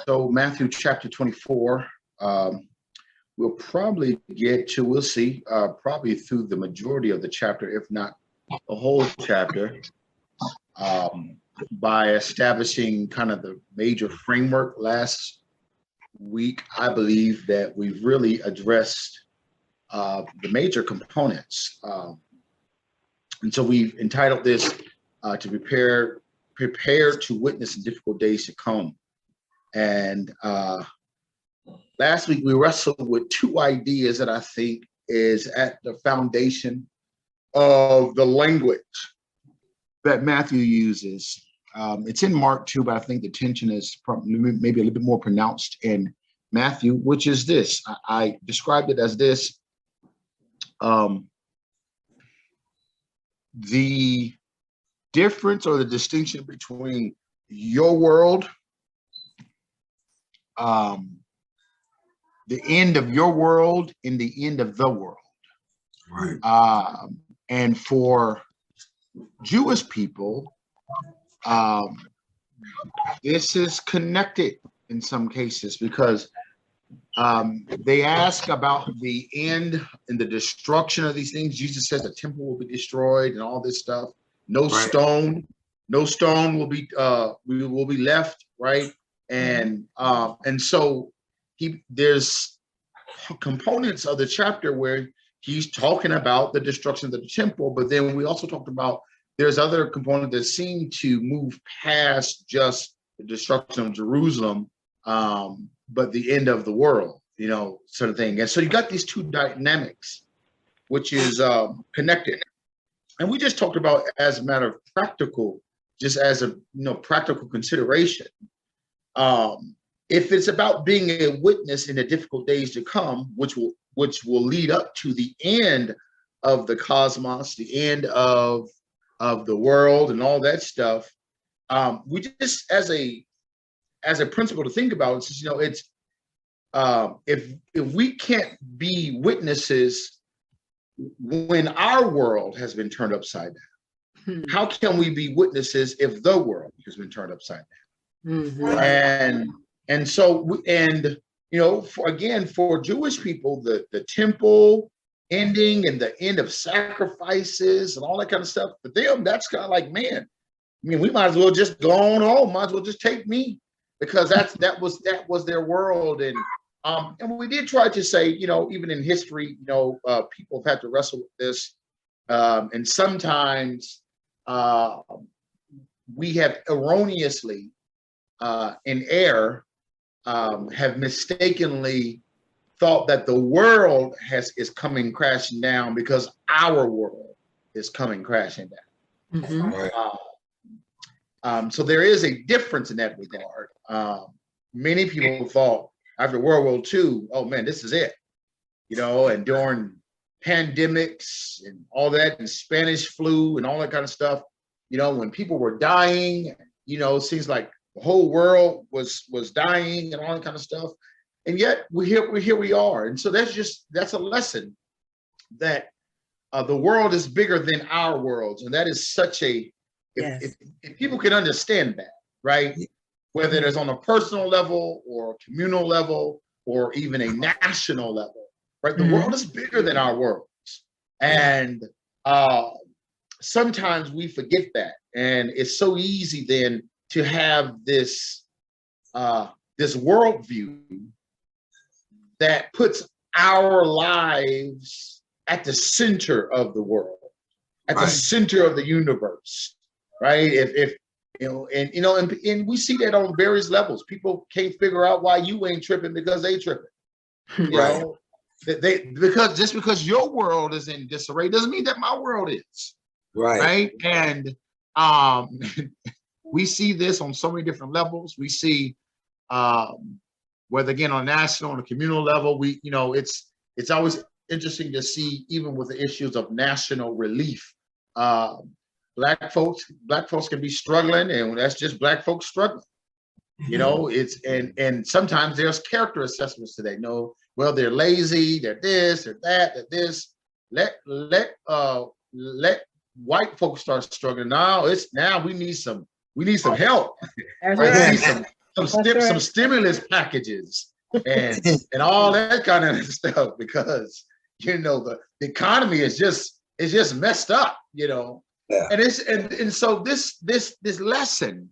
So Matthew chapter 24, we'll probably get to, we'll see, probably through the majority of the chapter, if not the whole chapter, by establishing kind of the major framework. Last week, I believe that we've really addressed the major components. And so we've entitled this to prepare to witness in difficult days to come. And last week we wrestled with two ideas that I think is at the foundation of the language that Matthew uses. It's in Mark too, but I think the tension is maybe a little bit more pronounced in Matthew, which is this. I described it as this. The difference or the distinction between your world, the end of your world, and the end of the world. Right. And for Jewish people, this is connected in some cases because they ask about the end and the destruction of these things. Jesus says the temple will be destroyed and all this stuff. No stone will be left, right? And so there's components of the chapter where he's talking about the destruction of the temple, but then we also talked about there's other components that seem to move past just the destruction of Jerusalem, but the end of the world, sort of thing. And so you got these two dynamics, which is connected. And we just talked about as a matter of practical, just as a practical consideration. If it's about being a witness in the difficult days to come, which will lead up to the end of the cosmos, the end of the world, and all that stuff, we just as a principle to think about, it's if we can't be witnesses when our world has been turned upside down, how can we be witnesses if the world has been turned upside down? Mm-hmm. And so for Jewish people, the temple ending and the end of sacrifices and all that kind of stuff, for them, that's kind of like, man, we might as well just go on home, might as well just take me, because that was their world. And we did try to say, even in history, people have had to wrestle with this, and sometimes we have erroneously in error have mistakenly thought that the world is coming crashing down because our world is coming crashing down. Mm-hmm. So there is a difference in that regard. Many people thought after World War II, oh man, this is it, and during pandemics and all that, and Spanish flu and all that kind of stuff, when people were dying, it seems like the whole world was dying and all that kind of stuff. And yet here we are. And so that's a lesson that the world is bigger than our worlds. And that is such if people can understand that, right? Whether it is on a personal level or a communal level or even a national level, right? The world is bigger than our worlds. And sometimes we forget that. And it's so easy then to have this worldview that puts our lives at the center of the world, at the center of the universe, right? And we see that on various levels. People can't figure out why you ain't tripping because they tripping. Because your world is in disarray doesn't mean that my world is. Right. And we see this on so many different levels. We see whether again on national and communal level, it's always interesting to see, even with the issues of national relief. Black folks can be struggling, and that's just Black folks struggling. It's and sometimes there's character assessments to that. Well, they're lazy, they're this, they're that, they're this. Let white folks start struggling. Now we need some help. Right? some stimulus packages and all that kind of stuff, because the economy is just messed up, Yeah. and so this lesson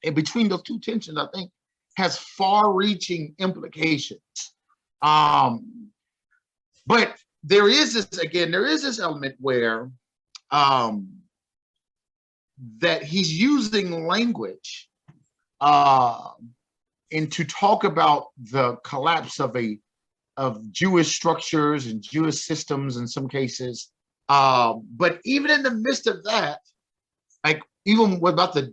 in between those two tensions, I think, has far-reaching implications. But there is this element where that he's using language and to talk about the collapse of Jewish structures and Jewish systems in some cases. But even in the midst of that, like even about the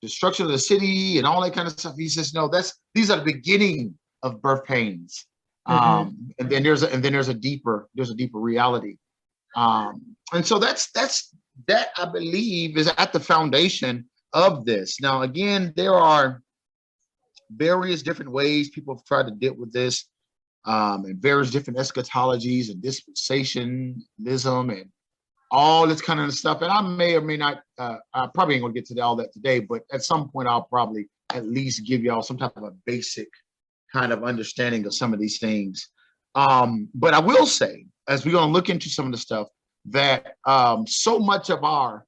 destruction of the city and all that kind of stuff, he says, no, these are the beginning of birth pains. And then there's a deeper reality. And so that I believe is at the foundation of this. Now, again, there are various different ways people have tried to deal with this, and various different eschatologies and dispensationalism and all this kind of stuff. And I may or may not, I probably ain't gonna get to all that today, but at some point I'll probably at least give y'all some type of a basic kind of understanding of some of these things. But I will say, as we're gonna look into some of the stuff, that so much of our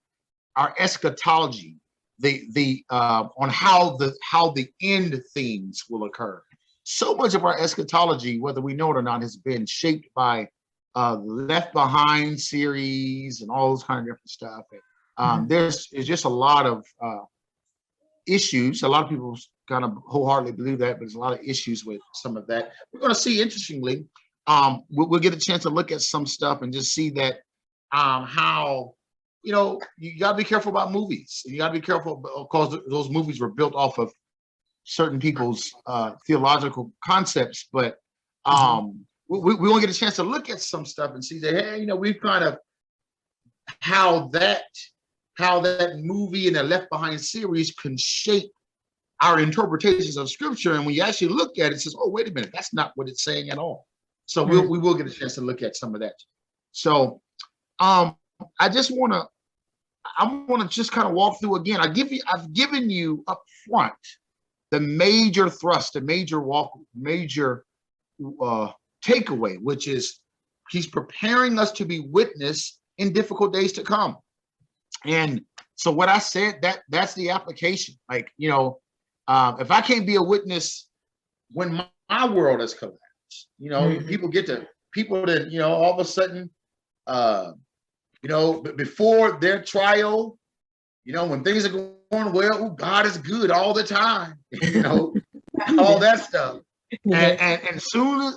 eschatology, on how the end things will occur, so much of our eschatology, whether we know it or not, has been shaped by Left Behind series and all those kind of different stuff. There's just a lot of issues. A lot of people kind of wholeheartedly believe that, but there's a lot of issues with some of that. We're going to see, interestingly, we'll get a chance to look at some stuff and just see that how, you got to be careful about movies. You got to be careful because those movies were built off of certain people's theological concepts. But we won't get a chance to look at some stuff and see that, hey, we've kind of how that movie and the Left Behind series can shape our interpretations of Scripture. And when you actually look at it, it says, oh, wait a minute, that's not what it's saying at all. So we will get a chance to look at some of that. So I want to just kind of walk through again. I've given you up front the major thrust, the major takeaway, which is he's preparing us to be witness in difficult days to come. And so what I said, that's the application. Like, if I can't be a witness when my world has collapsed, people that, all of a sudden, before their trial, when things are going well, God is good all the time, all that stuff. And soon,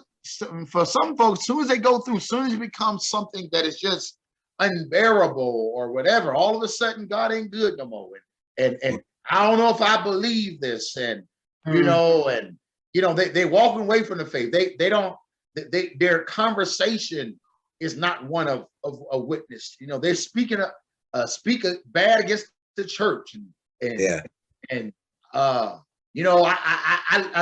for some folks, as soon as they go through, as soon as it becomes something that is just unbearable or whatever, all of a sudden God ain't good no more. And I don't know if I believe this. And, they walk away from the faith. Their conversation is not one of a witness. They're speaking bad against the church and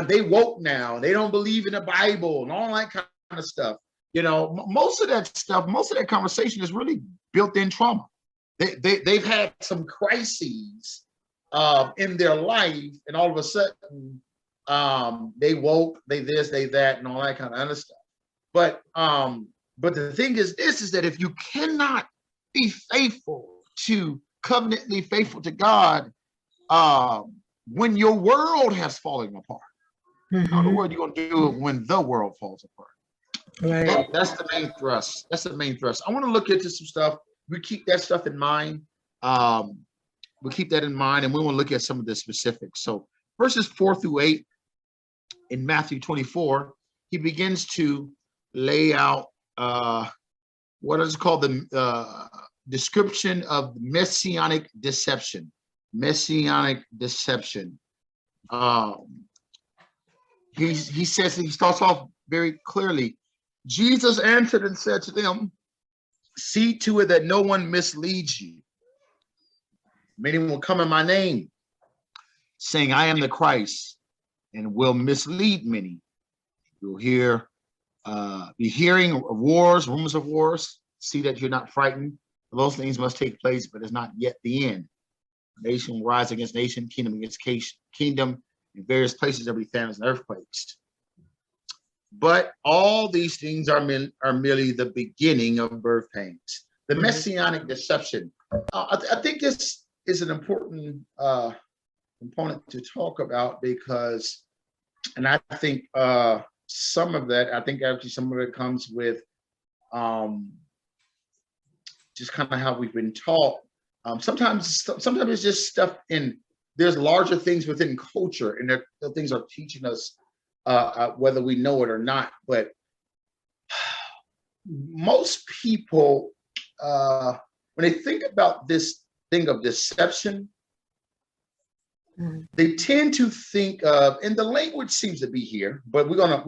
they woke now. They don't believe in the Bible and all that kind of stuff. Most of that conversation is really built-in trauma. They've had some crises in their life, and all of a sudden they woke, they this, they that, and all that kind of other stuff. But the thing is that if you cannot be covenantly faithful to God, when your world has fallen apart, how the world are you going to do it when the world falls apart? Right. That's the main thrust. I want to look into some stuff. We keep that stuff in mind. We keep that in mind, and we want to look at some of the specifics. So verses 4-8 in Matthew 24, he begins to lay out what is called the description of Messianic Deception. Messianic Deception. He starts off very clearly. Jesus answered and said to them, see to it that no one misleads you. Many will come in my name, saying, I am the Christ, and will mislead many. You'll be hearing of wars, rumors of wars. See that you're not frightened. Those things must take place, but it's not yet the end. Nation will rise against nation, kingdom against kingdom. In various places, there'll be famines and earthquakes. But all these things are merely the beginning of birth pains. The Messianic Deception. I think this is an important component to talk about because, and I think some of that, I think actually some of it comes with just kind of how we've been taught. Sometimes it's just stuff in, there's larger things within culture, and the things are teaching us whether we know it or not. But most people, when they think about this thing of deception, they tend to think of, and the language seems to be here, but we're gonna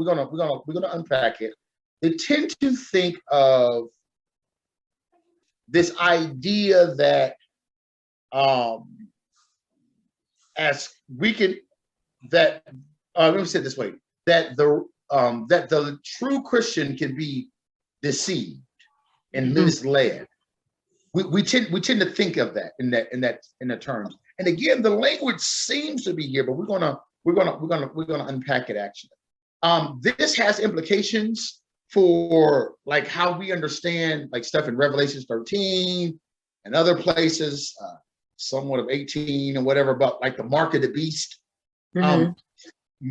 unpack it. They tend to think of this idea that as we can, that let me say it this way, that the true Christian can be deceived and misled. We tend to think of that in the terms. And again, the language seems to be here, but we're gonna unpack it actually. This has implications for like how we understand like stuff in Revelation 13 and other places, somewhat of 18 or whatever, about like the mark of the beast.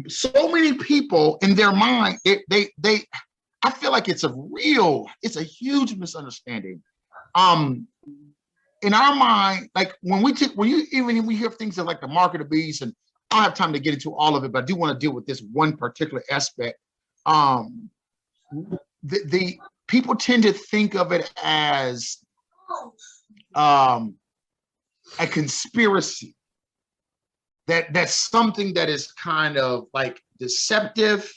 So many people in their mind, I feel like it's a huge misunderstanding. In our mind, like when we hear things like the mark of the beast, and I don't have time to get into all of it, but I do want to deal with this one particular aspect. The people tend to think of it as a conspiracy, that's something that is kind of like deceptive,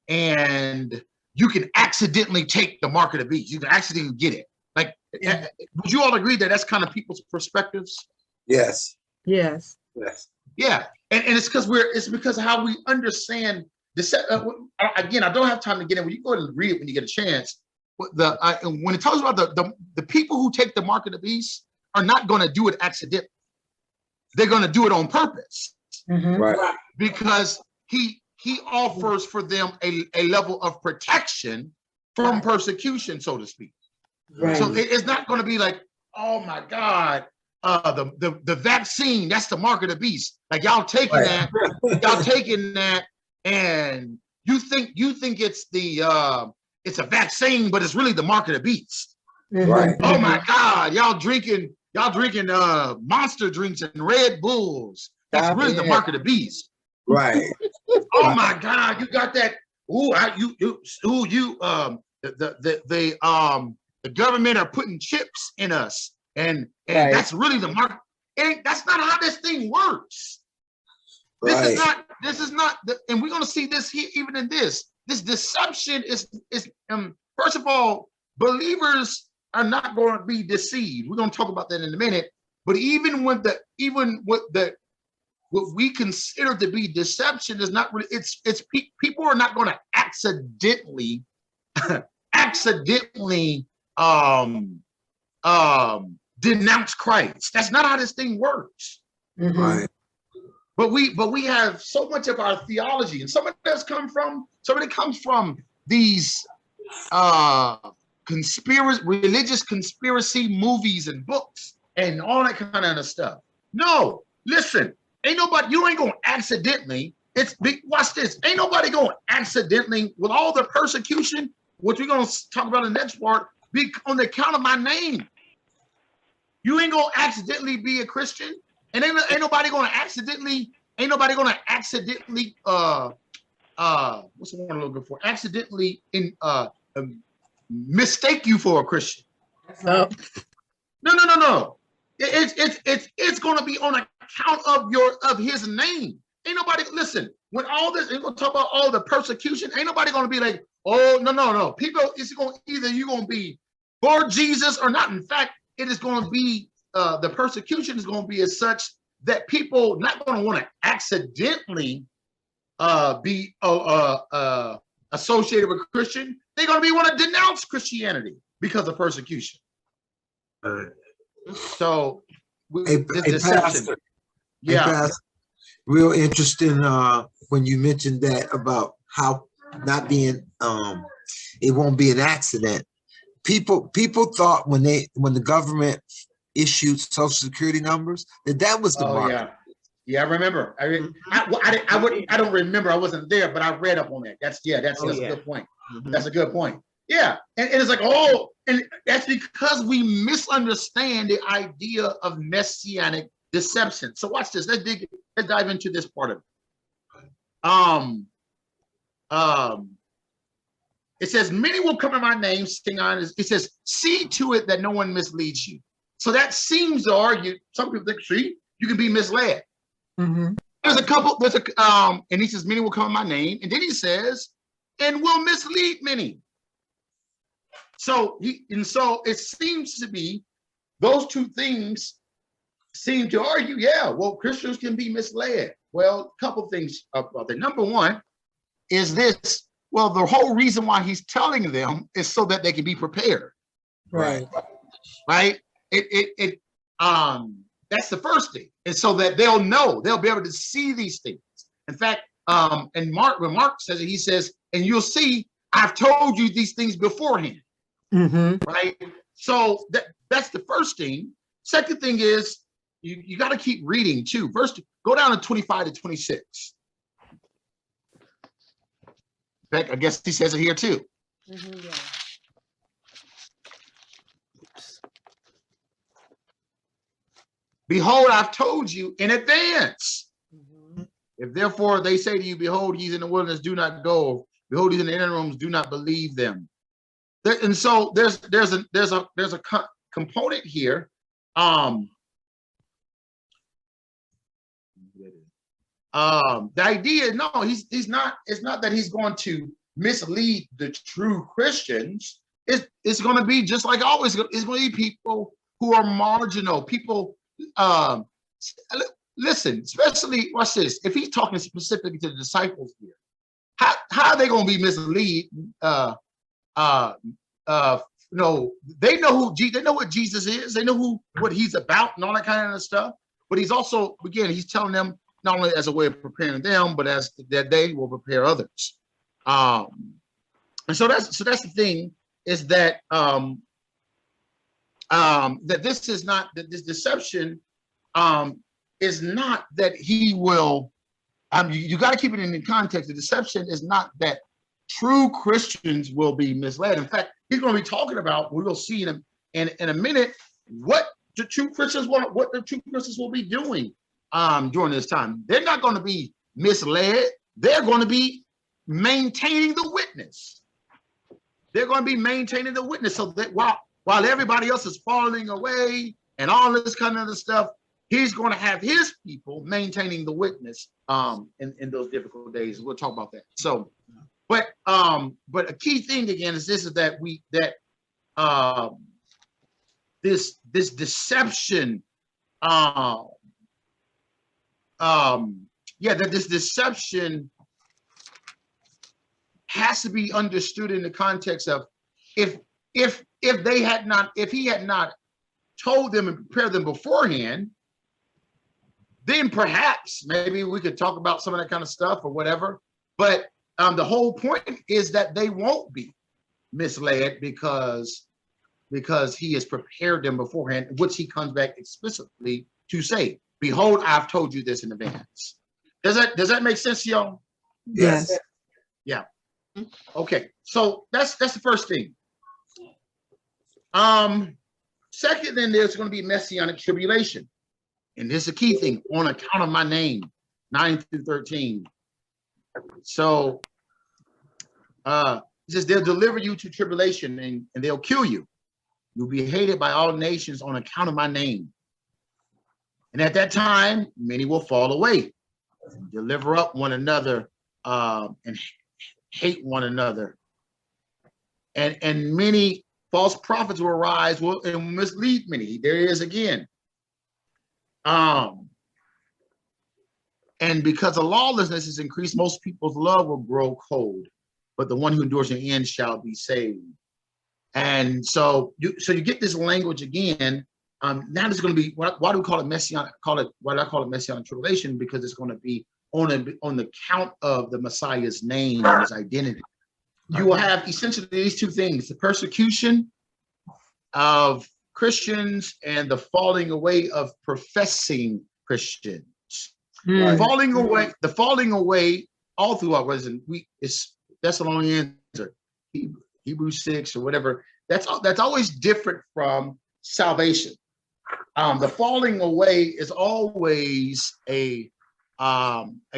and you can accidentally take the mark of the beast. You can accidentally get it. Like, would you all agree that that's kind of people's perspectives? Yes. Yes. Yes. Yeah, and it's because of how we understand again, I don't have time to get in. When you go and read it when you get a chance, when it talks about the people who take the mark of the beast are not going to do it accidentally. They're going to do it on purpose, Right? Because he offers for them a level of protection from persecution, so to speak. Right. So it's not going to be like, oh my God, the vaccine, that's the mark of the beast. Like y'all taking that, and you think it's it's a vaccine, but it's really the mark of the beast. Right. Oh my God, y'all drinking monster drinks and Red Bulls. That's really the mark of the beast. Right. Oh my God, you got that. The government are putting chips in us, and that's really the mark. And that's not how this thing works. Right. This is not, and we're going to see this here, even in this deception is first of all, believers are not going to be deceived. We're going to talk about that in a minute. But even what we consider to be deception is not really, it's people are not going to accidentally denounce Christ. That's not how this thing works. Right. But we have so much of our theology, and some of it comes from these religious conspiracy movies and books and all that kind of stuff. No, listen, you ain't gonna accidentally, watch this, ain't nobody gonna accidentally, with all the persecution, which we're gonna talk about in the next part, be on the account of my name. You ain't gonna accidentally be a Christian, and ain't nobody gonna accidentally what's the word I'm looking for? Accidentally mistake you for a Christian. No. It's gonna be on account of his name. Ain't nobody, listen, when all this, we're gonna talk about all the persecution, ain't nobody gonna be like, oh, no. People, it's gonna, either you're gonna be for Jesus or not. In fact, it is gonna be the persecution is gonna be as such that people not gonna want to accidentally be associated with Christian. They're gonna want to denounce Christianity because of persecution. So this deception. Pastor, Yeah. Pastor, real interesting when you mentioned that about how not being it won't be an accident. People thought when the government issued social security numbers that was the mark. Yeah, I remember. I don't remember. I wasn't there, but I read up on that. That's a good point. That's a good point. Yeah, and it's like, and that's because we misunderstand the idea of Messianic deception. So watch this. Let's dive into this part of it. It says, many will come in my name, saying on. It says, see to it that no one misleads you. So that seems to argue. Some people think, see, you can be misled. Mm-hmm. And he says, many will come in my name, and then he says, and will mislead many. So it seems to be those two things seem to argue, Christians can be misled. Well, a couple things about that. Number one is this. Well, the whole reason why he's telling them is so that they can be prepared. Right. Right. That's the first thing. And so that they'll know, they'll be able to see these things. In fact, and when Mark says it, he says, and you'll see, I've told you these things beforehand. Mm-hmm. Right. So that's the first thing. Second thing is you got to keep reading too. First, go down to 25 to 26. In fact, I guess he says it here too. Mm-hmm, yeah. Behold, I've told you in advance. Mm-hmm. If therefore they say to you, behold, he's in the wilderness, do not go. Behold, he's in the inner rooms, do not believe them. And so there's a component here. The idea, no, he's not. It's not that he's going to mislead the true Christians. It's going to be just like always. It's going to be people who are marginal. People, listen. Especially, watch this. If he's talking specifically to the disciples here, how are they going to be misled? They know they know what Jesus is. They know what he's about and all that kind of stuff. But he's also, again, he's telling them not only as a way of preparing them, but as that they will prepare others. And so that's the thing, is that that this is not, that this deception is not that he will. You got to keep it in the context. The deception is not that true Christians will be misled. In fact, he's going to be talking about, we will see in a minute, what the true Christians will be doing during this time. They're not going to be misled. They're going to be maintaining the witness. They're going to be maintaining the witness, so that while everybody else is falling away and all this kind of stuff, he's going to have his people maintaining the witness in those difficult days. We'll talk about that. So, but a key thing again is this: is that this deception, that this deception has to be understood in the context of if he had not told them and prepared them beforehand, then perhaps maybe we could talk about some of that kind of stuff or whatever. But the whole point is that they won't be misled because he has prepared them beforehand, which he comes back explicitly to say, behold, I've told you this in advance. Does that make sense to y'all? Yes. Yeah. Okay. So that's the first thing. Second, then there's going to be Messianic Tribulation. And this is a key thing, on account of my name, 9 through 13. So it says they'll deliver you to tribulation and they'll kill you. You'll be hated by all nations on account of my name. And at that time, many will fall away and deliver up one another and hate one another. And many false prophets will arise and mislead many. There it is again. And because of lawlessness is increased, most people's love will grow cold, but the one who endures to the end shall be saved. And so you get this language again now there's going to be, why do we call it Messianic? Why do I call it Messianic Tribulation? Because it's going to be on the count of the Messiah's name and his identity. You will have essentially these two things: the persecution of Christians and the falling away of professing Christians. Mm. The falling away all throughout, it's Thessalonians or Hebrews 6 or whatever. That's always different from salvation. The falling away is always a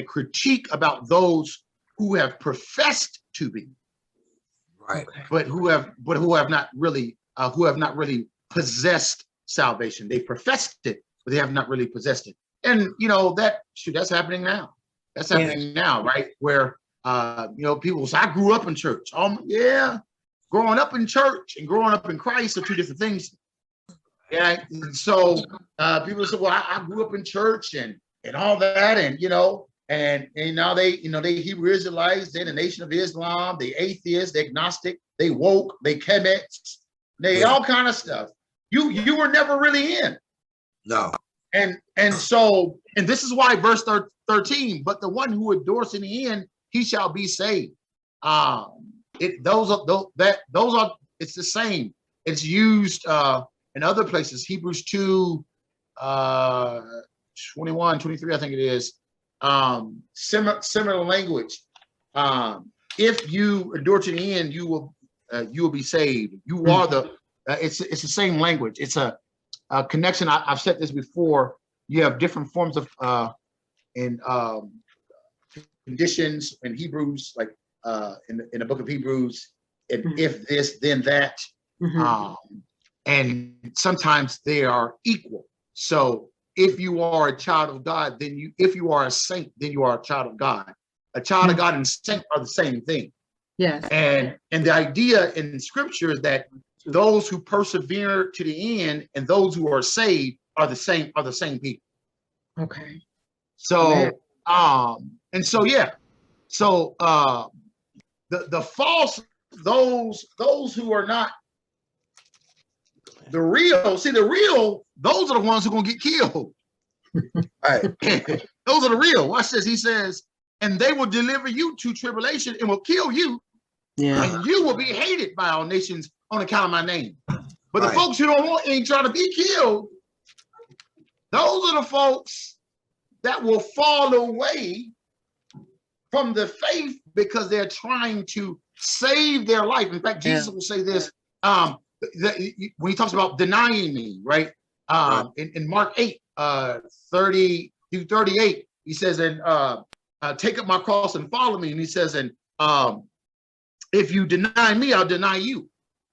critique about those who have professed to be, Right. but who have not really possessed salvation. They professed it, but they have not really possessed it. And that's happening now. That's happening now, right? Where people say, I grew up in church. Yeah, growing up in church and growing up in Christ are two different things. Yeah. And so people say, well, I grew up in church and all that, and now they Hebrew Israelites, they're the Nation of Islam, they atheists, they agnostic, they woke, they Kemets, they all kind of stuff. You were never really in. No. And so this is why verse 13, but the one who endures in the end, he shall be saved. It's the same. It's used in other places. Hebrews 2, 21, 23, I think it is. Similar language. If you endure to the end, you will be saved. You are it's the same language. It's a connection. I've said this before. You have different forms of conditions in Hebrews, like in the book of Hebrews, and if this, then that. And sometimes they are equal. So if you are a child of God, if you are a saint, then you are a child of God. A child of God and saint are the same thing. Yes. And the idea in Scripture is that those who persevere to the end and those who are saved are the same people. Okay. So So the false, those who are not the real, those are the ones who are gonna get killed. All right. Those are the real. Watch this. He says, and they will deliver you to tribulation and will kill you. Yeah. And you will be hated by all nations on account of my name. But the folks who ain't trying to be killed, those are the folks that will fall away from the faith because they're trying to save their life. In fact, Jesus will say this when he talks about denying me, right? In Mark 8, 30 through 38, he says, and take up my cross and follow me. And he says, and if you deny me, I'll deny you.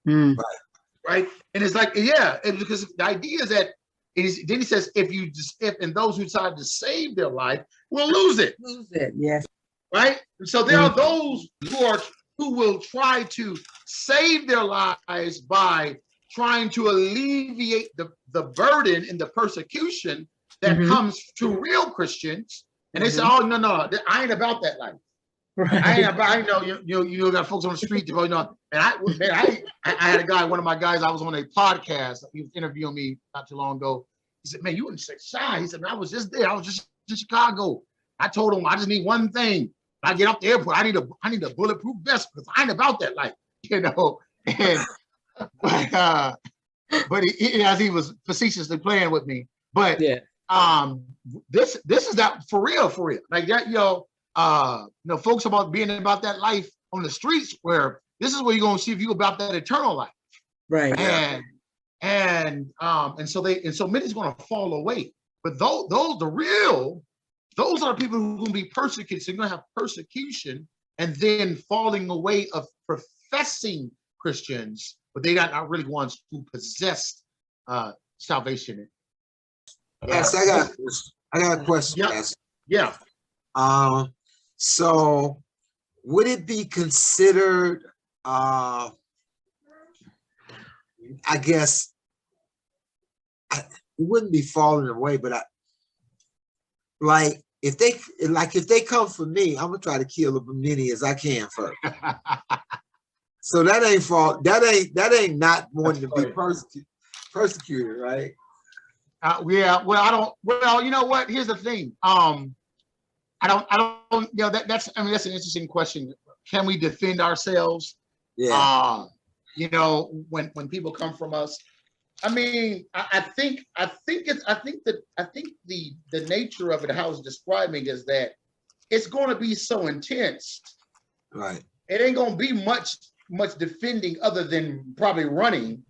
Right? And it's like, because the idea is that then he says, if those who decide to save their life will lose it. Yes. Right? So there are those who will try to save their lives by trying to alleviate the burden and the persecution that comes to real Christians. And they say, oh, no, I ain't about that life. Right. I know you got folks on the street, and I had a guy, one of my guys, I was on a podcast, he was interviewing me not too long ago. He said, man, you wouldn't say shy. He said, man, I was just there. I was just in Chicago. I told him I just need one thing. When I get off the airport, I need a bulletproof vest because I ain't about that life, And but he, as he was facetiously playing with me. But this is that for real. Like that, folks about being about that life on the streets, where this is where you're gonna see if you about that eternal life. Right. And so many's gonna fall away. But those are the people who are gonna be persecuted. So you're gonna have persecution and then falling away of professing Christians, but they are not really ones who possess salvation. Yes, I got a question. Yeah. So would it be considered, I guess, it wouldn't be falling away, but if they come for me, I'm gonna try to kill as many as I can first. So that ain't not wanting to be persecuted, right? Yeah, well, I don't. Well, you know what? Here's the thing. I don't. You know, that's. I mean, that's an interesting question. Can we defend ourselves? Yeah. You know, when people come from us. I mean, I think the nature of it, how it's describing, is that it's going to be so intense. Right. It ain't going to be much defending other than probably running,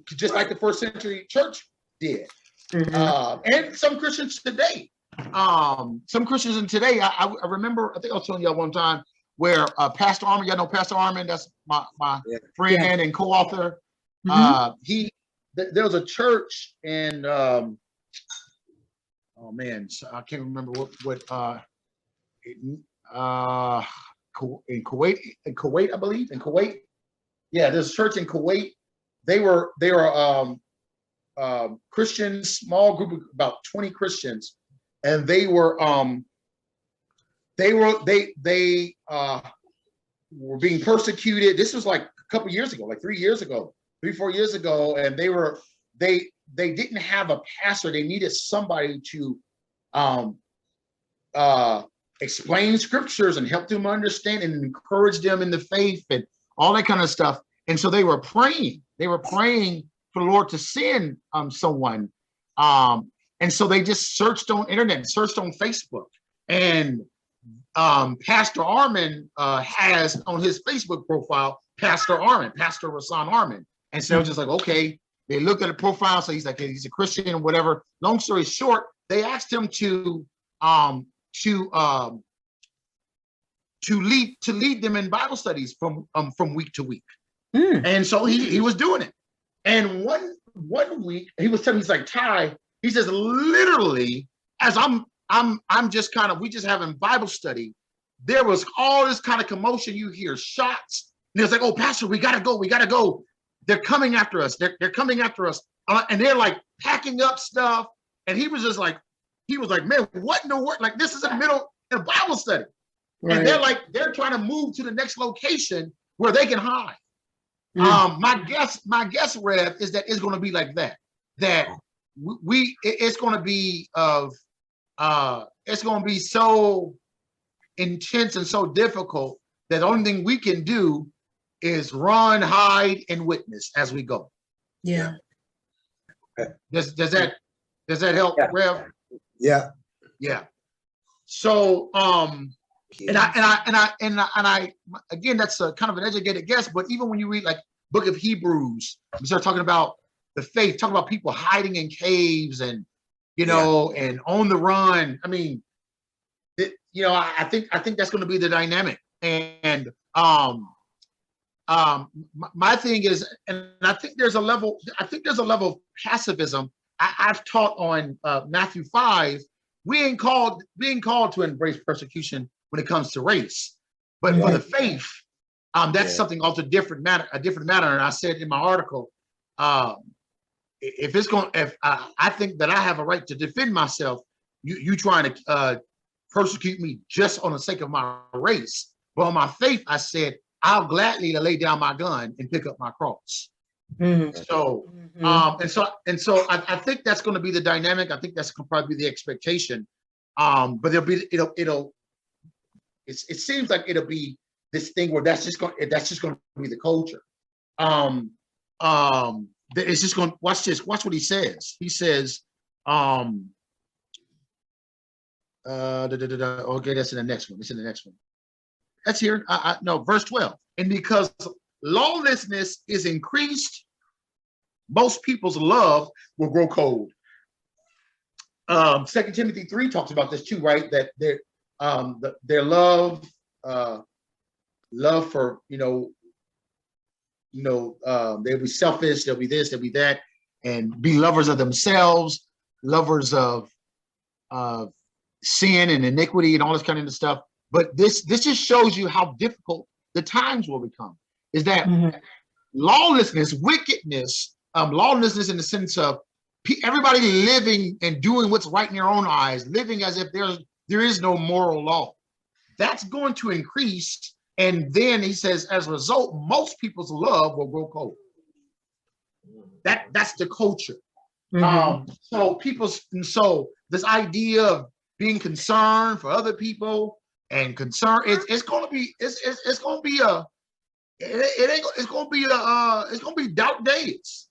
just like the first century church did. And some Christians today. Some Christians in today, I remember, I think I was telling y'all one time where Pastor Armin, y'all know Pastor Armin, that's my friend and co-author. There was a church in oh man, I can't remember what in Kuwait, I believe, in Kuwait. Yeah, there's a church in Kuwait. They were Christians, small group of about 20 Christians, and they were being persecuted. This was like a couple years ago, like 3 years ago, 3-4 years ago, and they didn't have a pastor. They needed somebody to explain scriptures and help them understand and encourage them in the faith and all that kind of stuff. And so they were praying. They were praying for the Lord to send someone. And so they just searched on internet, searched on Facebook, and Pastor Armin has on his Facebook profile, Pastor Rasan Armin. And so just like, okay, they looked at the profile. So he's like, he's a Christian or whatever. Long story short, they asked him to lead them in Bible studies from week to week. And so he was doing it. And one week he was telling me, he's like, Ty, he says, literally, as I'm just kind of, we just having Bible study, there was all this kind of commotion. You hear shots, and it's like, oh, Pastor, we gotta go. They're coming after us. They're coming after us, and they're like packing up stuff. And he was like, man, what in the world? Like, this is in the middle of Bible study, and they're trying to move to the next location where they can hide. My guess, Rev, is that it's going to be like that. That it's going to be it's going to be so intense and so difficult that the only thing we can do is run, hide, and witness as we go. Yeah. Does that help, Rev? Yeah. Yeah. So and I again, that's a kind of an educated guess, but even when you read like Book of Hebrews, we start talking about the faith, talking about people hiding in caves and and on the run. I mean, I think that's going to be the dynamic. And my thing is, and I think there's a level of pacifism. I've taught on Matthew 5. We ain't called to embrace persecution when it comes to race, but for the faith, that's something also a different matter. And I said in my article, if I think that I have a right to defend myself, you trying to persecute me just on the sake of my race, but on my faith, I said I'll gladly lay down my gun and pick up my cross. So, and so I think that's going to be the dynamic. I think that's going to probably be the expectation. But it seems like it'll be this thing where that's just going to be the culture. It's just going. Watch this. Watch what he says. He says, okay, that's in the next one. It's in the next one. That's here. No, verse 12. And because lawlessness is increased, most people's love will grow cold. 2 Timothy 3 talks about this too, right? That their love for they'll be selfish, they'll be this, they'll be that, and be lovers of themselves, lovers of sin and iniquity and all this kind of stuff. But this just shows you how difficult the times will become. Is that lawlessness, wickedness, lawlessness in the sense of everybody living and doing what's right in their own eyes, living as if there is no moral law. That's going to increase. And then he says, as a result, most people's love will grow cold. That's the culture. So so this idea of being concerned for other people and concern, it's going to be it's going to be a it ain't it's going to be it's going to be dark days.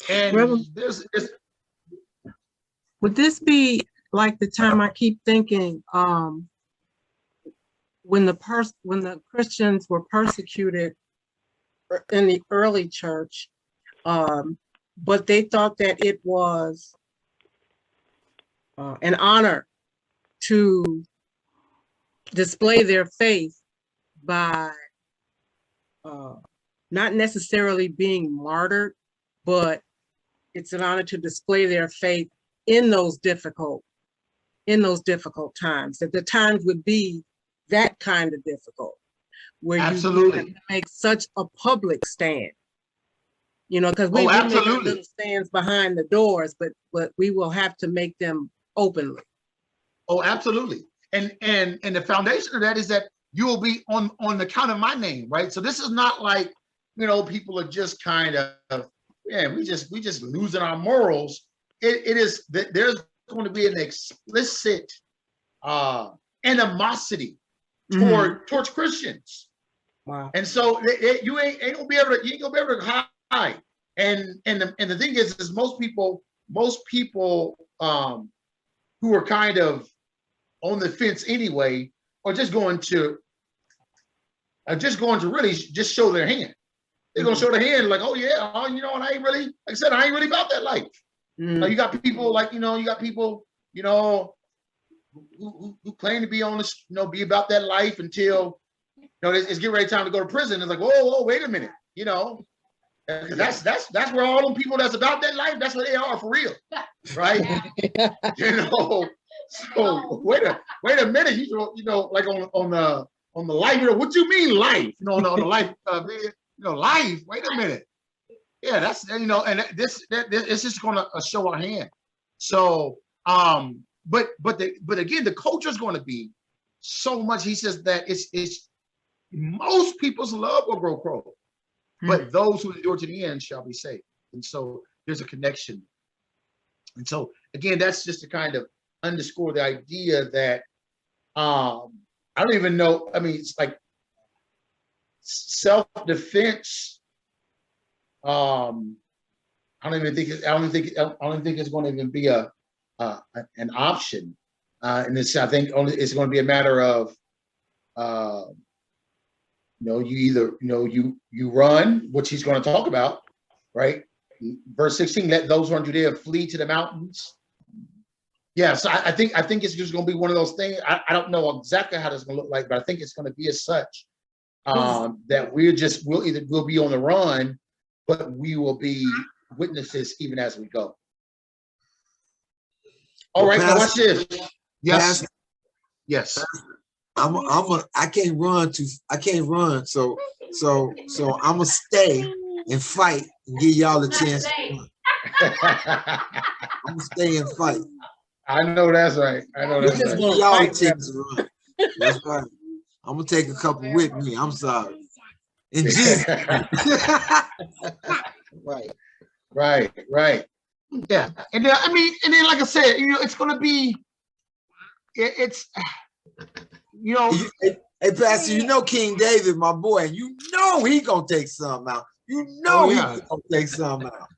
And Reverend, would this be like the time I keep thinking when the Christians were persecuted in the early church, but they thought that it was an honor to display their faith by not necessarily being martyred, but it's an honor to display their faith in those difficult times, that the times would be that kind of difficult, where you have to make such a public stand, you know, because we make little stands behind the doors, but we will have to make them openly. Oh, absolutely. And the foundation of that is that you will be on the count of my name, right? So this is not like, you know, people are just kind of, yeah, we just losing our morals. It is that there's going to be an explicit animosity towards Christians. Wow. And so you ain't gonna be able to hide. And the thing is most people who are kind of on the fence anyway are just going to really just show their hand. They're gonna show their hand like, oh yeah, you know, and I ain't really, like I said, I ain't really about that life. You got people like, you know, who claim to be on this, you know, be about that life until, you know, it's get ready time to go to prison. It's like, whoa, wait a minute, you know, that's where all them people that's about that life, that's where they are for real, right? You know, so wait a minute, you know, like on the life, you know, what you mean life? You know, on the life, you know, life. Wait a minute, yeah, that's, you know, and this it's just going to show our hand. So, but again, the culture is going to be so much. He says that it's most people's love will grow cold, but those who endure to the end shall be saved. And so there's a connection. And so again, that's just to kind of underscore the idea that I don't even know. I mean, it's like self-defense. I don't think it's going to even be an option. And this, I think, only it's going to be a matter of, you know, you either, you know, you run, which he's going to talk about, right? Verse 16, let those who are in Judea flee to the mountains. Yeah, so I think it's just going to be one of those things. I don't know exactly how that's going to look like, but I think it's going to be as such that we'll be on the run, but we will be witnesses even as we go. All right, now watch this. Yes. Pastor, Yes. I can't run, so I'm gonna stay and fight and give y'all a chance to run. I'm gonna stay and fight. I know that's right. Just give y'all a chance to run. That's right. I'm gonna take a couple with me. I'm sorry. In Jesus. Right. Yeah, and then like I said, you know, it's gonna be, it's, you know. Hey, Pastor, you know King David, my boy, and you know he gonna take something out. You know he gonna take something out.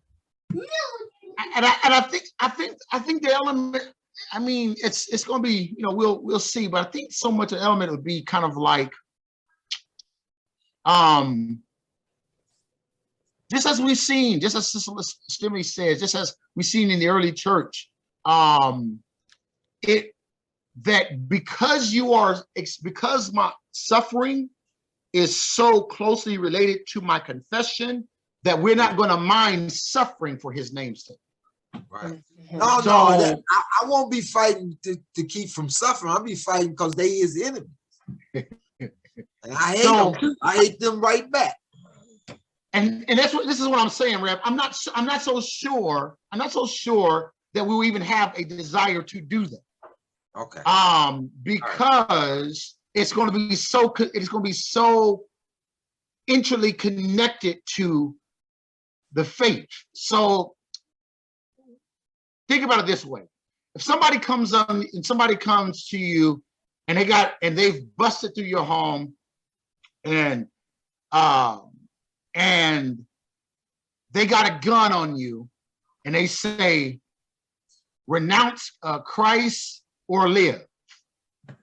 And I think the element. I mean, it's gonna be, you know, we'll see, but I think so much of the element would be kind of like, just as we've seen, just as Sister Stimmy says, just as we've seen in the early church, that because my suffering is so closely related to my confession, that we're not going to mind suffering for his name's sake. Right. I won't be fighting to keep from suffering. I'll be fighting because they his enemies. And I hate them. I hate them right back. And this is what I'm saying, Rev. I'm not so sure that we will even have a desire to do that. Okay. Because it's going to be so intricately connected to the faith. So think about it this way. If somebody comes to you and they've busted through your home and they got a gun on you and they say, renounce Christ or live. And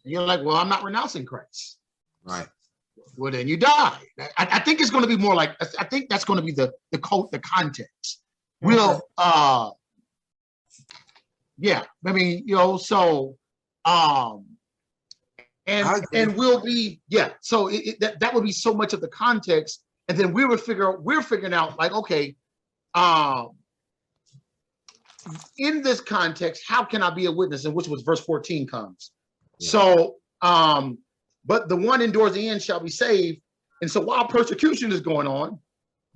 you're like, well, I'm not renouncing Christ. Right. Well, then you die. I think it's going to be more like, I think that's going to be the context. We'll, yeah, I mean, so, and we'll be, yeah, so that would be so much of the context. And then we're figuring out like, okay, in this context, how can I be a witness? And which was verse 14 comes. Yeah. So, but the one endures the end shall be saved. And so while persecution is going on,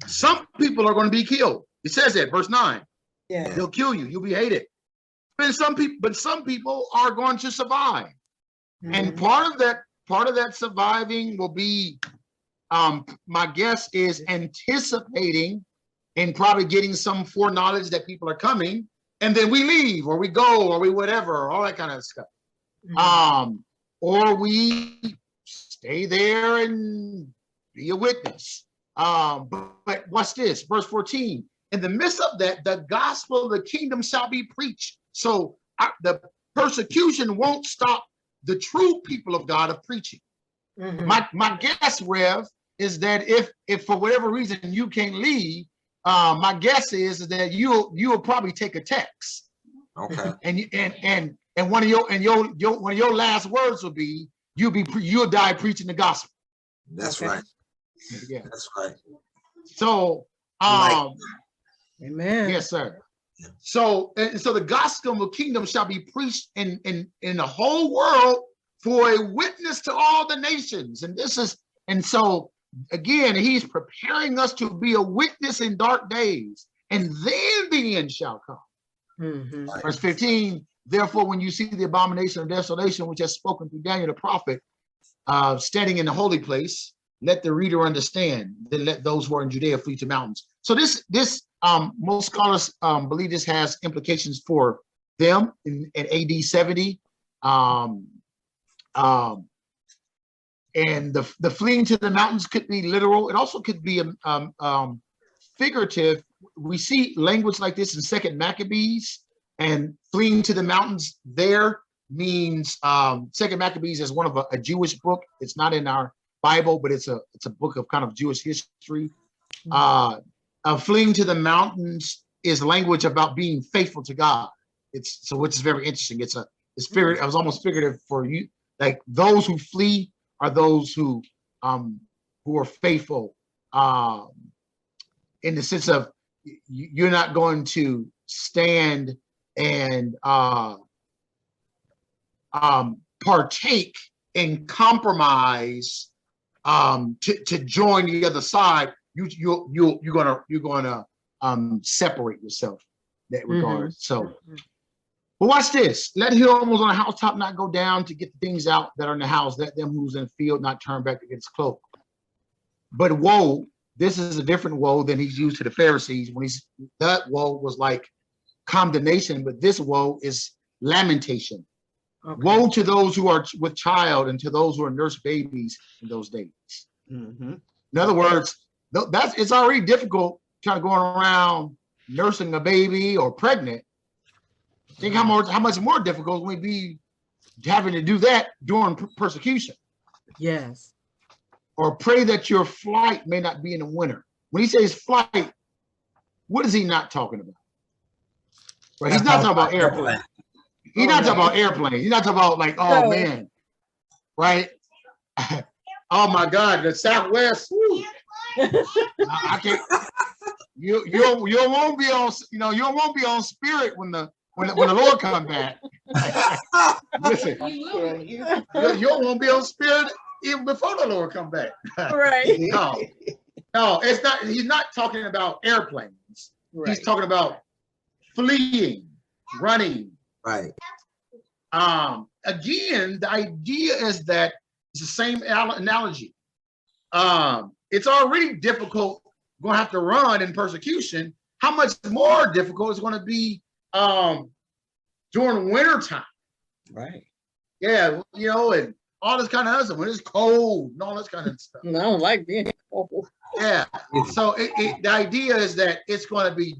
some people are going to be killed. It says that, verse 9. Yeah. They'll kill you. You'll be hated. But some people are going to survive. Mm-hmm. And part of that surviving will be, my guess is anticipating and probably getting some foreknowledge that people are coming. And then we leave or we go or we whatever, all that kind of stuff. Mm-hmm. Or we stay there and be a witness. But watch this, verse 14. In the midst of that, the gospel of the kingdom shall be preached. So the persecution won't stop the true people of God of preaching. Mm-hmm. My guess, Rev, is that if for whatever reason you can't leave, my guess is that you'll probably take a text. Okay. And one of your last words will be you'll die preaching the gospel. That's right. Yeah, that's right. So amen. Yes, sir. So the gospel of the kingdom shall be preached in the whole world for a witness to all the nations. And so again, he's preparing us to be a witness in dark days, and then the end shall come. Mm-hmm. Verse 15, therefore, when you see the abomination of desolation, which has spoken through Daniel the prophet, standing in the holy place, let the reader understand, then let those who are in Judea flee to mountains. So this most scholars believe this has implications for them in AD 70. And the fleeing to the mountains could be literal. It also could be figurative. We see language like this in 2nd Maccabees, and fleeing to the mountains there means 2nd Maccabees is one of a Jewish book. It's not in our Bible, but it's a book of kind of Jewish history. Fleeing to the mountains is language about being faithful to God. Which is very interesting. It's figurative. I was almost figurative for you, like those who flee are those who are faithful, in the sense of you're not going to stand and partake in compromise to join the other side. You're gonna separate yourself in that regard. So. But watch this. Let him who's on the housetop not go down to get the things out that are in the house. Let them who's in the field not turn back to get his cloak. But woe, this is a different woe than he's used to the Pharisees. That woe was like condemnation, but this woe is lamentation. Okay. Woe to those who are with child and to those who are nurse babies in those days. Mm-hmm. In other words, it's already difficult trying to go around nursing a baby or pregnant. Think how much more difficult would be having to do that during persecution. Yes. Or pray that your flight may not be in the winter. When he says flight, what is he not talking about? Right? He's not talking about airplanes. He's not talking about airplanes. He's not talking about like, oh man, right? Oh my God, the Southwest. I can't. You won't be on. You won't be on Spirit when the Lord comes back. Listen, you won't be on Spirit even before the Lord comes back. Right. No, it's not. He's not talking about airplanes. Right. He's talking about fleeing, running. Right. Again, the idea is that it's the same analogy. It's already difficult going to have to run in persecution, how much more difficult it's going to be during winter time. Right. Yeah, you know, and all this kind of stuff when it's cold and all this kind of stuff. I don't like being cold. Yeah. So the idea is that it's going to be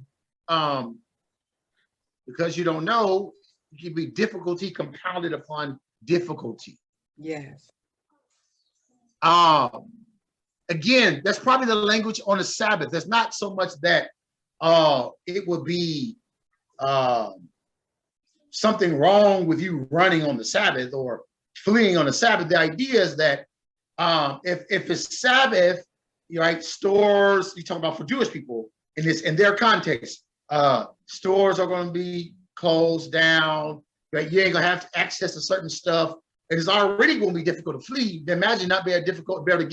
because you don't know, it can be difficulty compounded upon difficulty. Yes. Again, that's probably the language on the Sabbath. There's not so much that it would be something wrong with you running on the Sabbath or fleeing on the Sabbath. The idea is that if it's Sabbath, right, stores, you talk about for Jewish people in their context, stores are going to be closed down, right? You ain't gonna have access to certain stuff. It is already going to be difficult to flee. Imagine not being difficult to be able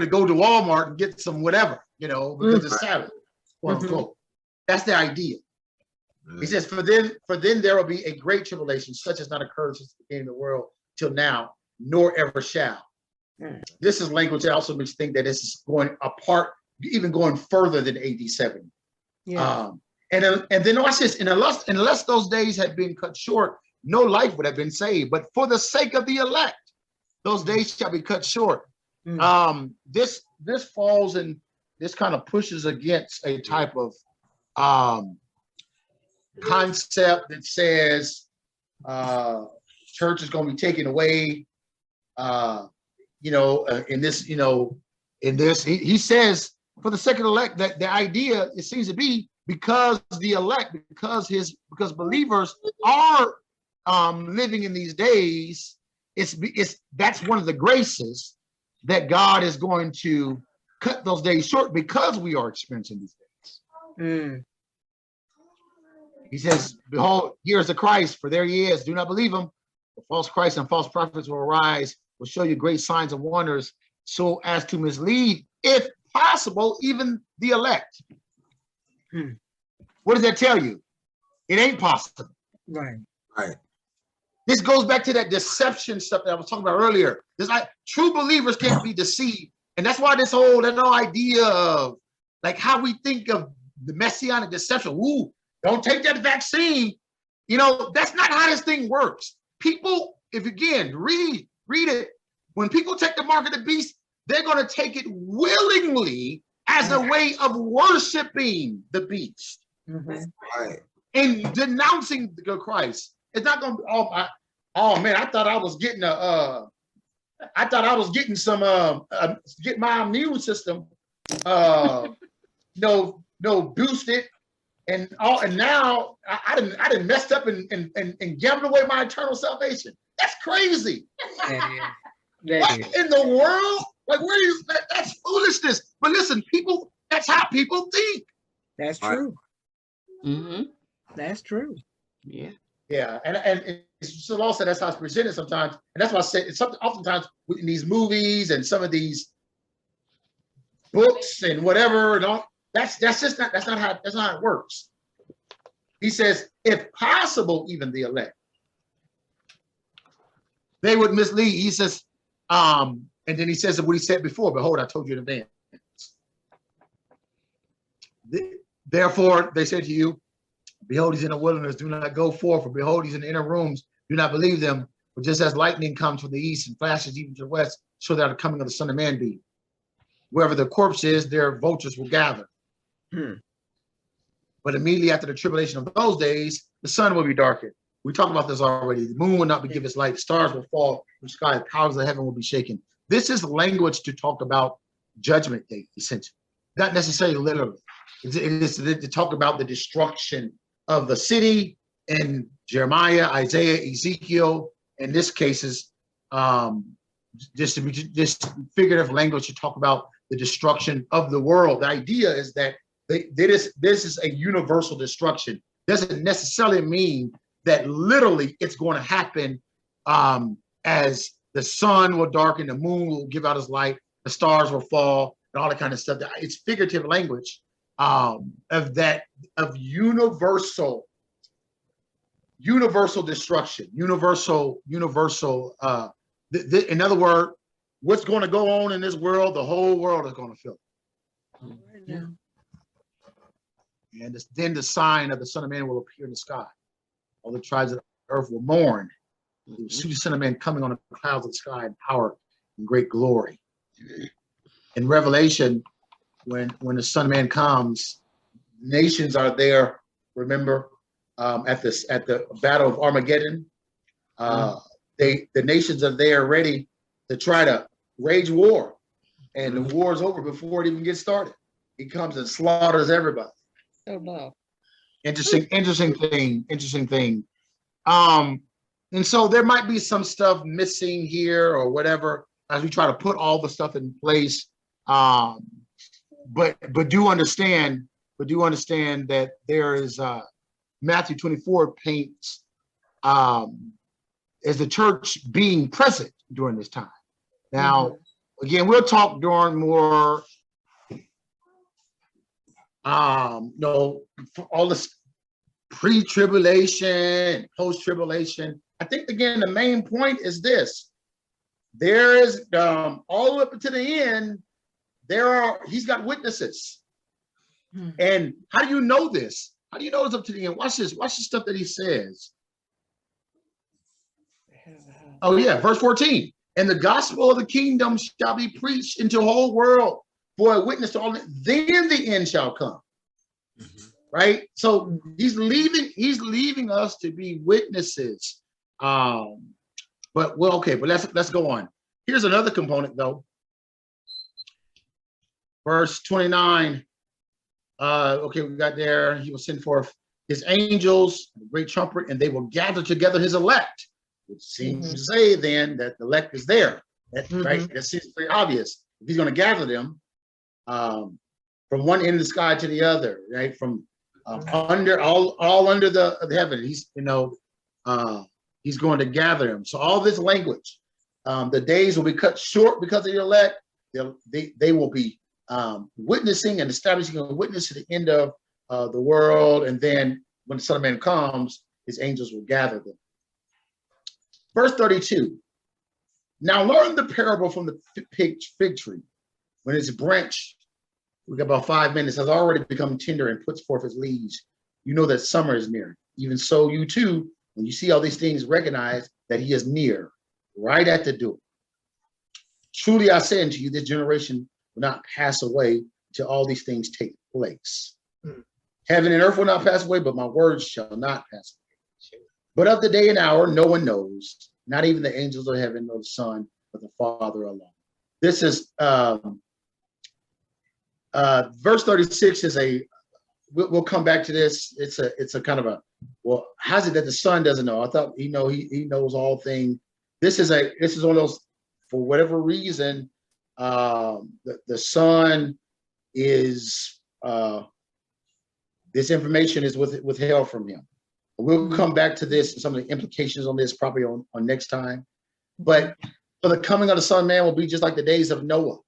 to go to Walmart and get some whatever, you know, because it's Sabbath, quote unquote. That's the idea. He says, for then there will be a great tribulation, such as not occurred since the beginning of the world till now, nor ever shall. This is language that also makes me think that this is going apart, even going further than AD 70. Yeah. And then watch this, and unless those days had been cut short, no life would have been saved. But for the sake of the elect, those days shall be cut short. This falls in, this kind of pushes against a type of concept that says church is going to be taken away. He says for the sake of the elect, that the idea, it seems to be, because the elect, because believers are living in these days, that's one of the graces that God is going to cut those days short because we are experiencing these days. He says, behold, here is the Christ, for there he is. Do not believe him. The false Christ and false prophets will arise, will show you great signs and wonders, so as to mislead, if possible, even the elect. What does that tell you? It ain't possible. Right. This goes back to that deception stuff that I was talking about earlier. There's like true believers can't be deceived. And that's why that whole idea of like how we think of the Messianic deception. Ooh, don't take that vaccine. You know, that's not how this thing works. People, if again, read it. When people take the mark of the beast, they're going to take it willingly as a way of worshiping the beast. Right. And denouncing the Christ. It's not going to be, oh man, I thought I was getting get my immune system boosted, and now I didn't messed up and gambled away my eternal salvation. That's crazy. What in the world? Like, where is that? That's foolishness. But listen, people, that's how people think. That's true. That's true. Yeah. Yeah, and it's also that's how it's presented sometimes, and that's why I say it's something. Oftentimes in these movies and some of these books and whatever, that's not how it works. He says, if possible, even the elect, they would mislead. He says, and then he says what he said before. Behold, I told you in advance. Therefore, they said to you, behold, he's in the wilderness, do not go forth, or behold, he's in the inner rooms, do not believe them. For just as lightning comes from the east and flashes even to the west, so that the coming of the Son of Man be. Wherever the corpse is, there vultures will gather. But immediately after the tribulation of those days, the sun will be darkened. We talked about this already. The moon will not be give its light, stars will fall from the sky, the powers of heaven will be shaken. This is language to talk about judgment day, essentially. Not necessarily literally. It is to talk about the destruction of the city in Jeremiah, Isaiah, Ezekiel. In this case is this figurative language to talk about the destruction of the world. The idea is that this is a universal destruction. Doesn't necessarily mean that literally it's going to happen as the sun will darken, the moon will give out its light, the stars will fall, and all that kind of stuff. It's figurative language of universal destruction, universal. In other words, what's going to go on in this world, the whole world is going to feel it. Yeah. And then the sign of the Son of Man will appear in the sky. All the tribes of the earth will mourn. You will see the Son of Man coming on the clouds of the sky in power and great glory. In Revelation, when the Son of Man comes, nations are there. Remember, at the Battle of Armageddon, the nations are there ready to try to wage war, and the war is over before it even gets started. He comes and slaughters everybody. Oh no. Interesting thing. And so there might be some stuff missing here or whatever as we try to put all the stuff in place. But do understand that there is Matthew 24 paints as the church being present during this time. Now, again, we'll talk during more all this pre-tribulation, post-tribulation. I think, again, the main point is this. There is all the way up to the end, he's got witnesses. And how do you know this? How do you know it's up to the end? Watch this. Watch the stuff that he says. Oh, yeah, verse 14. And the gospel of the kingdom shall be preached into the whole world for a witness to all. Then the end shall come. Right? So he's leaving us to be witnesses. But let's go on. Here's another component though. Verse 29. We got there. He will send forth his angels, the great trumpet, and they will gather together his elect, which seems to say then that the elect is there. Right? That seems pretty obvious. If he's going to gather them from one end of the sky to the other, right? From under all under the heaven, he's going to gather them. So all this language, the days will be cut short because of the elect. They will be witnessing and establishing a witness to the end of the world, and then when the Son of Man comes, his angels will gather them. Verse 32. Now learn the parable from the fig tree. When its branch, we got about 5 minutes, has already become tender and puts forth its leaves, you know that summer is near. Even so, you too, when you see all these things, recognize that he is near, right at the door. Truly I say unto you, this generation will not pass away till all these things take place. Heaven and earth will not pass away, but my words shall not pass away. But of the day and hour, no one knows, not even the angels of heaven, nor the Son, but the Father alone. This is verse 36 is we'll come back to this. It's a kind of a, well, how's it that the Son doesn't know? I thought he knows all things. This is one of those, for whatever reason, the Son is this information is withheld from him. We'll come back to this and some of the implications on this probably on next time. But for the coming of the Son of Man will be just like the days of Noah.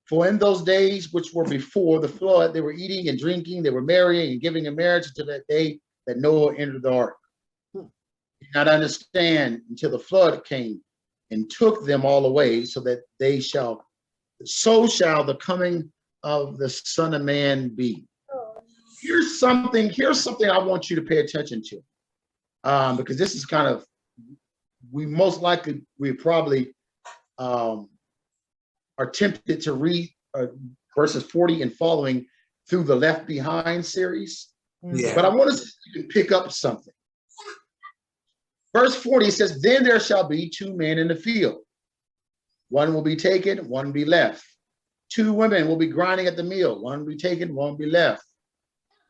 For in those days which were before the flood, they were eating and drinking, they were marrying and giving in marriage until that day that Noah entered the ark. Did not understand until the flood came and took them all away, so shall the coming of the Son of Man be. Here's something I want you to pay attention to, because this is kind of, we probably are tempted to read verses 40 and following through the Left Behind series. Yeah. But I want us to pick up something. Verse 40 says, then there shall be 2 men in the field. One will be taken, one will be left. 2 women will be grinding at the mill. One will be taken, one will be left.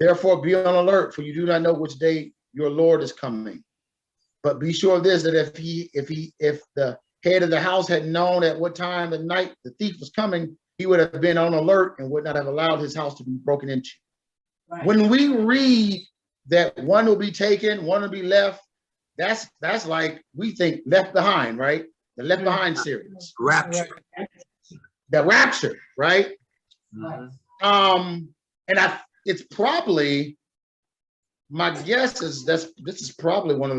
Therefore, be on alert, for you do not know which day your Lord is coming. But be sure of this, that if the head of the house had known at what time of night the thief was coming, he would have been on alert and would not have allowed his house to be broken into. Right. When we read that one will be taken, one will be left, that's like, we think Left Behind, right? The Left Behind series. Rapture. The Rapture, right? And it's probably, my guess is this is probably one of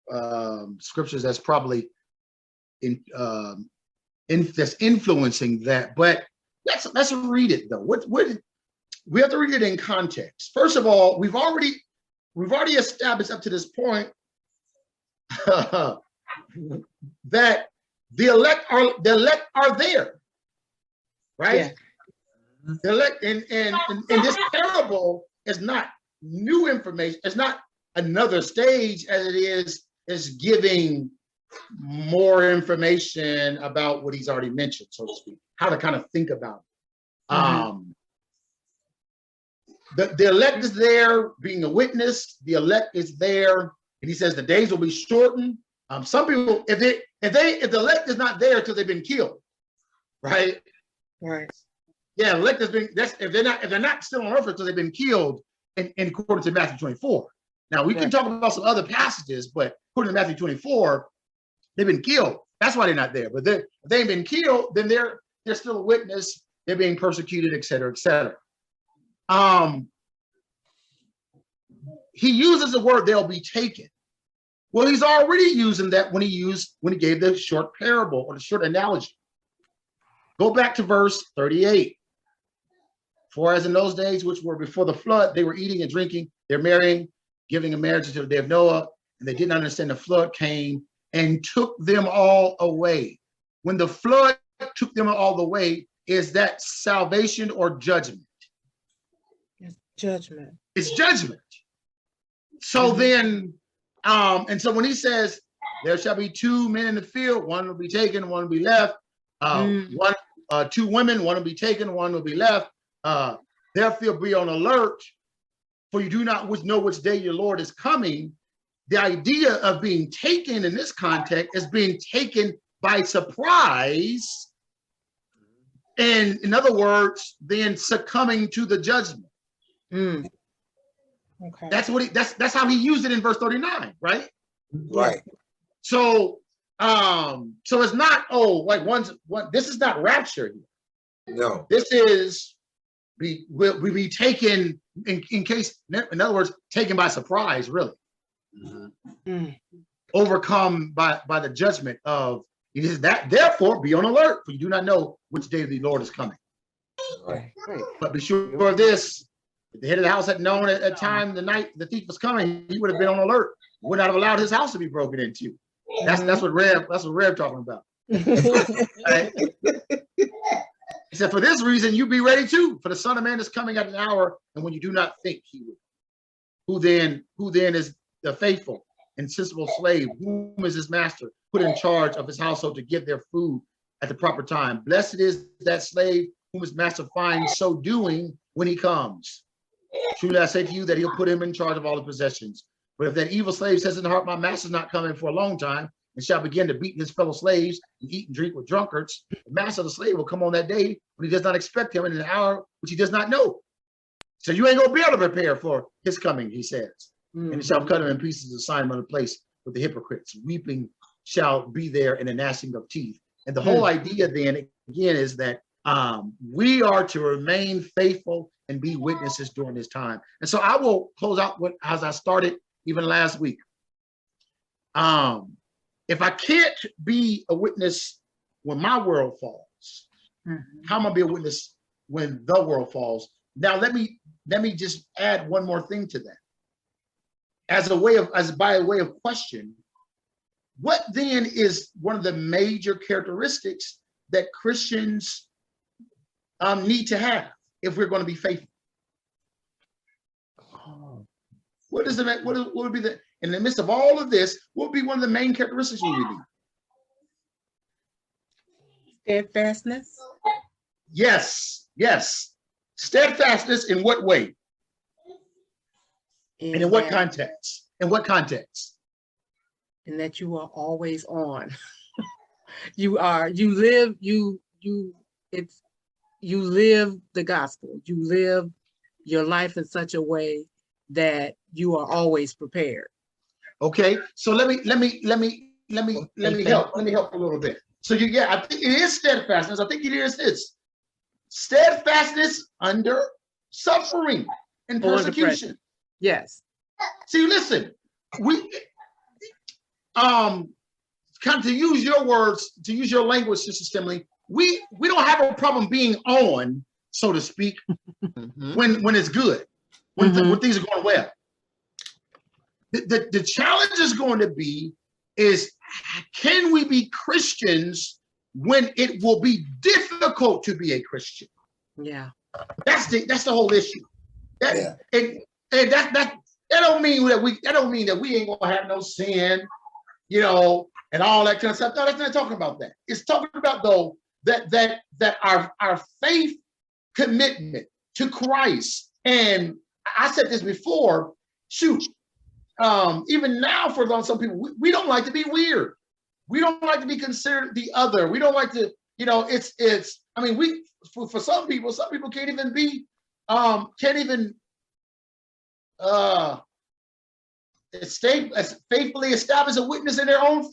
the scriptures that's probably that's influencing that. But let's read it though. What we have to read it in context. First of all, we've already established up to this point that the elect are there, right? Yeah. The elect and this parable is not new information. It's not another stage as it is giving more information about what he's already mentioned, so to speak, how to kind of think about it. The elect is there being a witness. The elect is there, and he says the days will be shortened. Some people, if the elect is not there until they've been killed, right? Right. Yeah, elect has been. That's if they're not still on earth until they've been killed, in according to Matthew 24. Now we can talk about some other passages, but according to Matthew 24, they've been killed. That's why they're not there. But if they ain't been killed, then they're still a witness. They're being persecuted, et cetera, et cetera. He uses the word "they'll be taken." Well, he's already using that when he gave the short parable or the short analogy. Go back to verse 38. For as in those days which were before the flood, they were eating and drinking, they're marrying, giving in marriage until the day of Noah, and they didn't understand the flood came and took them all away. When the flood took them all away, is that salvation or judgment? It's judgment. It's judgment. So then, and so when he says, there shall be 2 men in the field, one will be taken, one will be left. Two women, one will be taken, one will be left. Therefore be on alert, for you do not know which day your Lord is coming. The idea of being taken in this context is being taken by surprise. And in other words, then succumbing to the judgment. Okay. That's how he used it in verse 39, right? Right. So it's not, this is not rapture here. No. This is will be taken in case, in other words, taken by surprise, really. Overcome by the judgment of, it is that, therefore be on alert, for you do not know which day the Lord is coming. Right. But be sure of this, if the head of the house had known at that time the night the thief was coming, he would have been on alert, would not have allowed his house to be broken into. That's what Rev talking about. Right? He said, for this reason, you be ready too, for the Son of Man is coming at an hour, and when you do not think he will. Who then is the faithful and sensible slave? Whom is his master put in charge of his household to give their food at the proper time? Blessed is that slave whom his master finds so doing when he comes. Truly I say to you that he'll put him in charge of all the possessions. But if that evil slave says in the heart, my master's not coming for a long time, and shall begin to beat his fellow slaves and eat and drink with drunkards, the master of the slave will come on that day when he does not expect him, in an hour which he does not know. So you ain't gonna be able to prepare for his coming, he says. And he shall cut him in pieces and sign him on the place with the hypocrites. Weeping shall be there and a gnashing of teeth. And the whole idea then again is that we are to remain faithful and be witnesses during this time. And so I will close out as I started even last week. If I can't be a witness when my world falls, how am I gonna be a witness when the world falls? Now let me just add one more thing to that. By way of question, what then is one of the major characteristics that Christians need to have if we're going to be faithful? What would be in the midst of all of this, what would be one of the main characteristics we would need? Steadfastness. Yes. Steadfastness in what way? And in what context? In what context? And that you are always on. You live the gospel. You live your life in such a way that you are always prepared. Okay, so let me help a little bit. So I think it is steadfastness. I think it is this steadfastness under suffering and persecution. Yes. See, listen, we kind of to use your words, to use your language, Sister Stimley, we don't have a problem being on, so to speak, when it's good, when things are going well. The challenge is going to be is, can we be Christians when it will be difficult to be a Christian? Yeah, that's the whole issue. And that don't mean that we ain't gonna have no sin, you know, and all that kind of stuff. No, that's not talking about that. It's talking about though that our faith commitment to Christ. And I said this before. Shoot. Even now, for some people, we don't like to be weird. We don't like to be considered the other. We don't like to, you know, it's. I mean, for some people can't even be, faithfully establish a witness in their own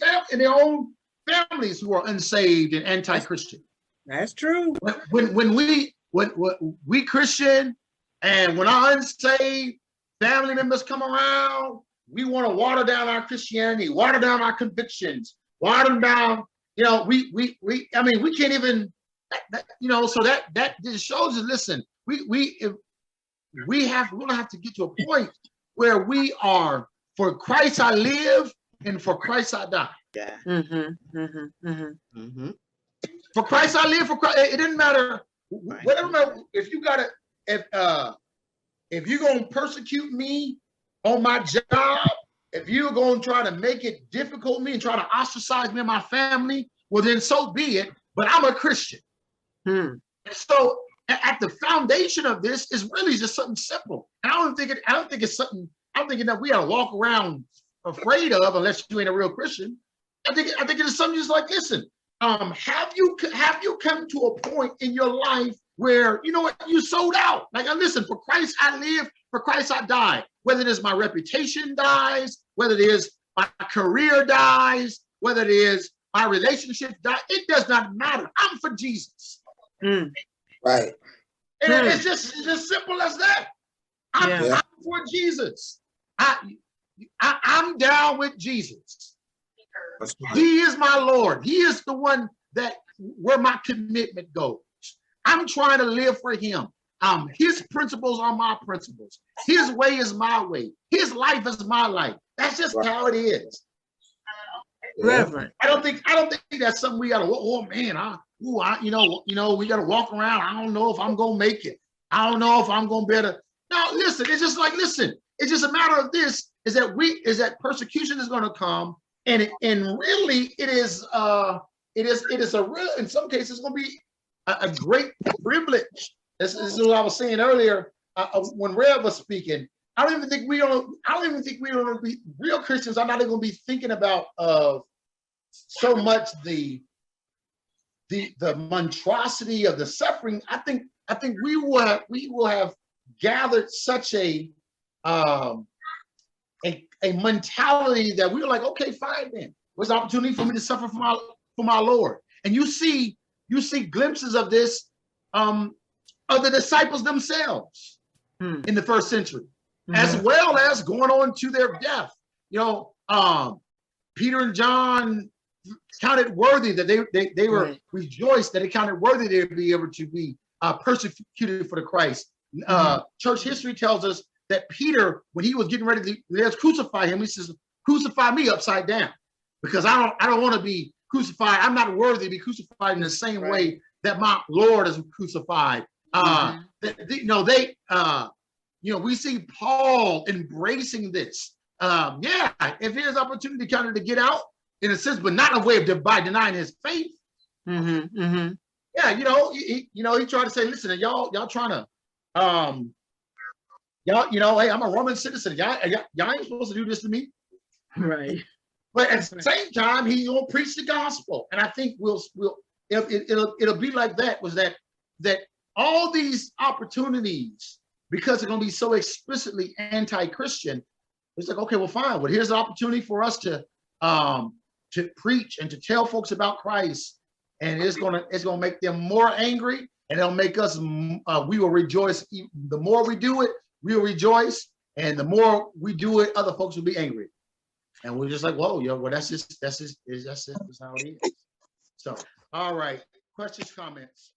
families who are unsaved and anti-Christian. That's true. When we Christian, and when our unsaved family members come around, we want to water down our Christianity, water down our convictions, water them down. You know, we can't even, you know, so that just shows us, listen, we're gonna have to get to a point where we are, for Christ I live and for Christ I die. Yeah. For Christ I live, for Christ, it didn't matter, whatever, if you gotta, if you're gonna persecute me on my job, if you're gonna try to make it difficult me and try to ostracize me and my family, well then so be it. But I'm a Christian. And so at the foundation of this is really just something simple. And I don't think it's something. I'm thinking that we gotta walk around afraid of, unless you ain't a real Christian. I think it is something just like, listen, have you come to a point in your life where, you know what, you sold out? Like, listen, for Christ I live, for Christ I die. Whether it is my reputation dies, whether it is my career dies, whether it is my relationship dies, it does not matter. I'm for Jesus. Right. And it's just simple as that. I'm for Jesus. I'm down with Jesus. He is my Lord. He is the one where my commitment goes. I'm trying to live for him. His principles are my principles. His way is my way. His life is my life. That's just how it is. Reverend. I don't think that's something we gotta. Oh man, we gotta walk around. I don't know if I'm gonna make it. I don't know if I'm gonna better. No, listen. It's just like, listen. It's just a matter of this. Is that persecution is gonna come, and really it is a real. In some cases, it's gonna be a great privilege. This is what I was saying earlier when Rev was speaking. I don't even think we're gonna be real Christians. I'm not even gonna be thinking about so much the monstrosity of the suffering. I think we will have gathered such a mentality that we were like, okay, fine then. What's the opportunity for me to suffer for my Lord? And you see glimpses of this of the disciples themselves in the first century, as well as going on to their death. You know, Peter and John counted worthy that they were rejoiced that it counted worthy to be able to be persecuted for the Christ. Church history tells us that Peter, when he was getting ready to crucify him, he says, "Crucify me upside down, because I don't want to be crucified. I'm not worthy to be crucified in the same way that my Lord is crucified." We see Paul embracing this. If there's opportunity kind of to get out in a sense, but not a way by denying his faith. Yeah, he tried to say, listen, y'all trying to, hey, I'm a Roman citizen. Y'all ain't supposed to do this to me. Right. But at the same time, he gonna preach the gospel, and I think it'll be like that. Was that all these opportunities, because they're gonna be so explicitly anti-Christian, it's like, okay, well, fine. Well, here's an opportunity for us to preach and to tell folks about Christ, and it's gonna make them more angry, and it'll make us. We will rejoice. The more we do it, we'll rejoice, and the more we do it, other folks will be angry. And we're just like, whoa, that's just how it is. So, all right. Questions, comments?